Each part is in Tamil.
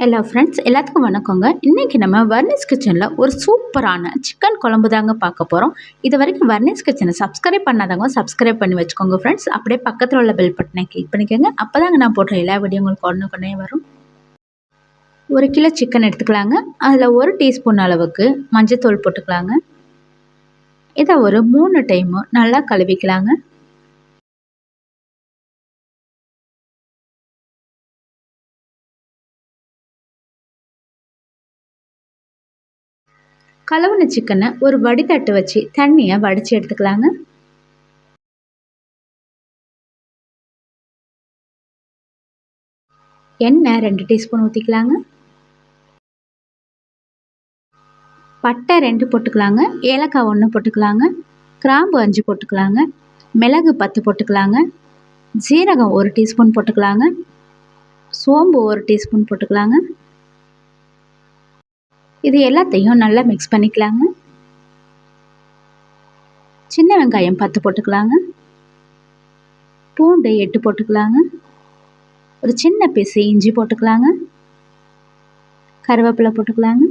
எல்லா ஃப்ரெண்ட்ஸ் எல்லாத்துக்கும் வணக்கங்க. இன்றைக்கி நம்ம வர்னிஸ் கிச்சனில் ஒரு சூப்பரான சிக்கன் குழம்பு தாங்க பார்க்க போகிறோம். இது வரைக்கும் வர்னிஸ் கிச்சனை சப்ஸ்கிரைப் பண்ணாதவங்க சப்ஸ்கிரைப் பண்ணி வச்சுக்கோங்க ஃப்ரெண்ட்ஸ். அப்படியே பக்கத்தில் உள்ள பெல் பட்டனை கிளிக் பண்ணிக்கோங்க. அப்போ தாங்க நான் போடுற எல்லா வீடியோ உங்களுக்கு உடனுக்குடனே வரும். 1 கிலோ சிக்கன் எடுத்துக்கலாங்க. அதில் 1 டீஸ்பூன் அளவுக்கு மஞ்சத்தூள் போட்டுக்கலாங்க. இதை ஒரு 3 டைமு நல்லா கழுவிக்கலாங்க. கழுவுன சிக்கனை ஒரு வடிதட்டு வச்சு தண்ணியை வடித்து எடுத்துக்கலாங்க. எண்ணெய் 2 டீஸ்பூன் ஊற்றிக்கலாங்க. பட்டை 2 போட்டுக்கலாங்க. ஏலக்காய் 1 போட்டுக்கலாங்க. கிராம்பு 5 போட்டுக்கலாங்க. மிளகு 10 போட்டுக்கலாங்க. ஜீரகம் 1 டீஸ்பூன் போட்டுக்கலாங்க. சோம்பு 1 டீஸ்பூன் போட்டுக்கலாங்க. இது எல்லாத்தையும் நல்லா மிக்ஸ் பண்ணிக்கலாங்க. சின்ன வெங்காயம் 10 போட்டுக்கலாங்க. பூண்டு 8 போட்டுக்கலாங்க. ஒரு சின்ன பீஸு இஞ்சி போட்டுக்கலாங்க. கருவேப்பிலை போட்டுக்கலாங்க.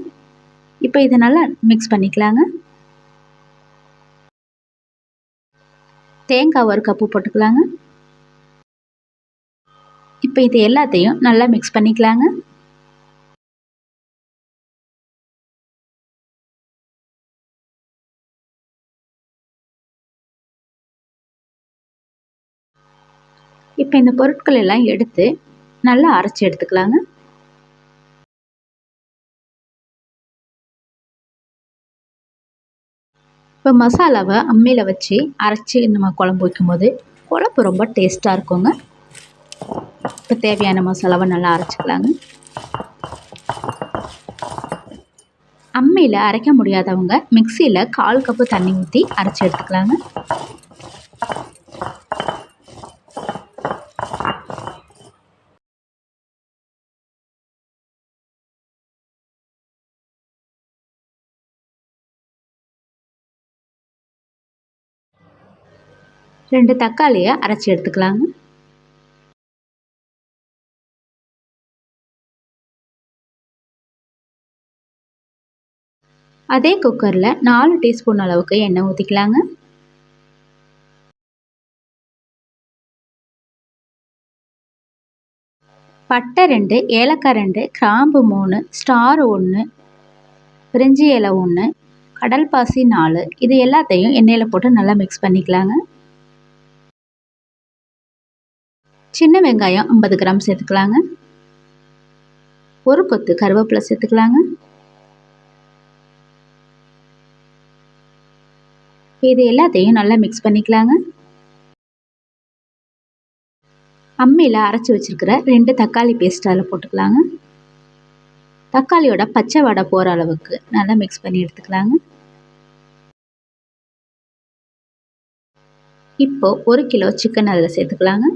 இப்போ இதை நல்லா மிக்ஸ் பண்ணிக்கலாங்க. தேங்காய் 1 கப்பு போட்டுக்கலாங்க. இப்போ இது எல்லாத்தையும் நல்லா மிக்ஸ் பண்ணிக்கலாங்க. இப்போ இந்த பொருட்கள் எல்லாம் எடுத்து நல்லா அரைச்சி எடுத்துக்கலாங்க. இப்போ மசாலாவை அம்மியில் வச்சு அரைச்சி நம்ம குழம்பு வைக்கும்போது குழம்பு ரொம்ப டேஸ்ட்டாக இருக்குங்க. இப்போ தேவையான மசாலாவை நல்லா அரைச்சிக்கலாங்க. அம்மியில் அரைக்க முடியாதவங்க மிக்சியில் 1/4 கப்பு தண்ணி ஊற்றி அரைச்சி எடுத்துக்கலாங்க. ரெண்டு தக்காளியை அரைச்சி எடுத்துக்கலாங்க. அதே குக்கரில் 4 டீஸ்பூன் அளவுக்கு எண்ணெய் ஊற்றிக்கலாங்க. பட்டை 2, ஏலக்காய் 2, கிராம்பு 3, ஸ்டார் 1, பிரிஞ்சி இலை 1, கடல் பாசி 4, இது எல்லாத்தையும் எண்ணெயில் போட்டு நல்லா மிக்ஸ் பண்ணிக்கலாங்க. சின்ன வெங்காயம் 50 கிராம் சேர்த்துக்கலாங்க. ஒரு கொத்து கருவேப்பிலை சேர்த்துக்கலாங்க. இது எல்லாத்தையும் நல்லா மிக்ஸ் பண்ணிக்கலாங்க. அம்மியில் அரைச்சி வச்சுருக்கிற 2 தக்காளி பேஸ்ட் அதில் போட்டுக்கலாங்க. தக்காளியோட பச்சை வடை போகிற அளவுக்கு நல்லா மிக்ஸ் பண்ணி எடுத்துக்கலாங்க. இப்போ 1 கிலோ சிக்கன் அதில் சேர்த்துக்கலாங்க.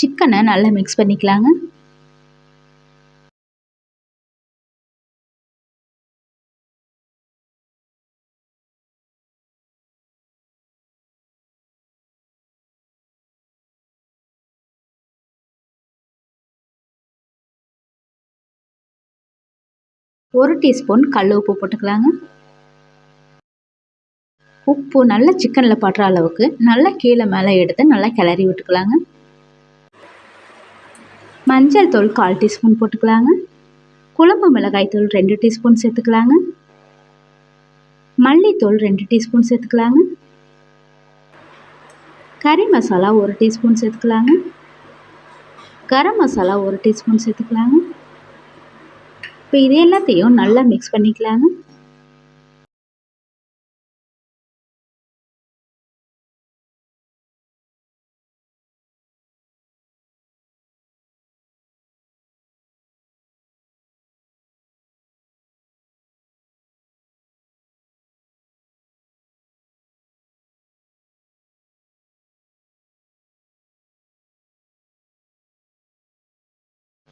சிக்கனை நல்லா மிக்ஸ் பண்ணிக்கலாங்க. ஒரு டீஸ்பூன் கல் உப்பு போட்டுக்கலாங்க. உப்பு நல்லா சிக்கனில் படுற அளவுக்கு நல்லா கீழே மேலே எடுத்து நல்லா கிளறி விட்டுக்கலாங்க. மஞ்சள் தூள் 1/4 டீஸ்பூன் போட்டுக்கலாங்க. குழம்பு மிளகாய் தூள் 2 டீஸ்பூன் சேர்த்துக்கலாங்க. மல்லித்தூள் 2 டீஸ்பூன் சேர்த்துக்கலாங்க. கறி மசாலா 1 டீஸ்பூன் சேர்த்துக்கலாங்க. கரம் மசாலா 1 டீஸ்பூன் சேர்த்துக்கலாங்க. இப்போ இது எல்லாத்தையும் நல்லா மிக்ஸ் பண்ணிக்கலாங்க.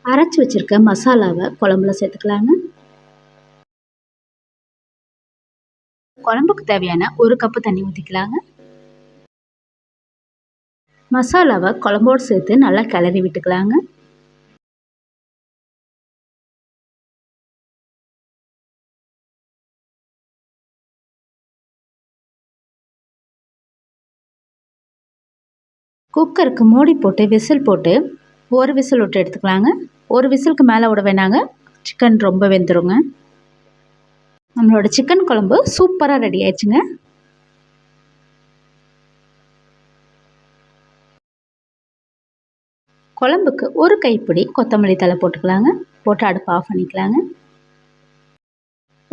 அரைச்சி வச்சுருக்க மசாலாவை குழம்புல சேர்த்துக்கலாங்க. குழம்புக்கு தேவையான 1 கப்பு தண்ணி ஊற்றிக்கலாங்க. மசாலாவை குழம்போடு சேர்த்து நல்லா கிளறி விட்டுக்கலாங்க. குக்கருக்கு மூடி போட்டு விசில் போட்டு ஒரு விசில் விட்டு எடுத்துக்கலாங்க. ஒரு விசிலுக்கு மேலே விட வேணாங்க, சிக்கன் ரொம்ப வெந்துருங்க. நம்மளோட சிக்கன் குழம்பு சூப்பராக ரெடி ஆயிடுச்சுங்க. குழம்புக்கு ஒரு கைப்பிடி கொத்தமல்லி தழை போட்டுக்கலாங்க. போட்டு அடுப்பு ஆஃப் பண்ணிக்கலாங்க.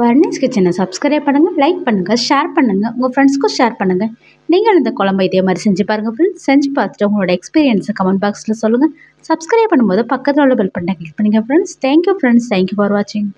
வர்ணீஸ் கிச்சனை சப்ஸ்கிரைப் பண்ணுங்கள், லைக் பண்ணுங்கள், ஷேர் பண்ணுங்கள், உங்கள் ஃப்ரெண்ட்ஸ்க்கும் ஷேர் பண்ணுங்கள். நீங்கள் இந்த குழம்பு இதே மாதிரி செஞ்சு பாருங்கள் ஃப்ரெண்ட்ஸ். செஞ்சு பார்த்துட்டு உங்களோட எக்ஸ்பீரியன்ஸை கமெண்ட் பாக்ஸில் சொல்லுங்கள். சப்ஸ்கிரைப் பண்ணும்போது பக்கத்தில் உள்ள பெல் பட்டனை கிளிக் பண்ணுங்கள் friends. Thank you friends. Thank you for வாட்சிங்.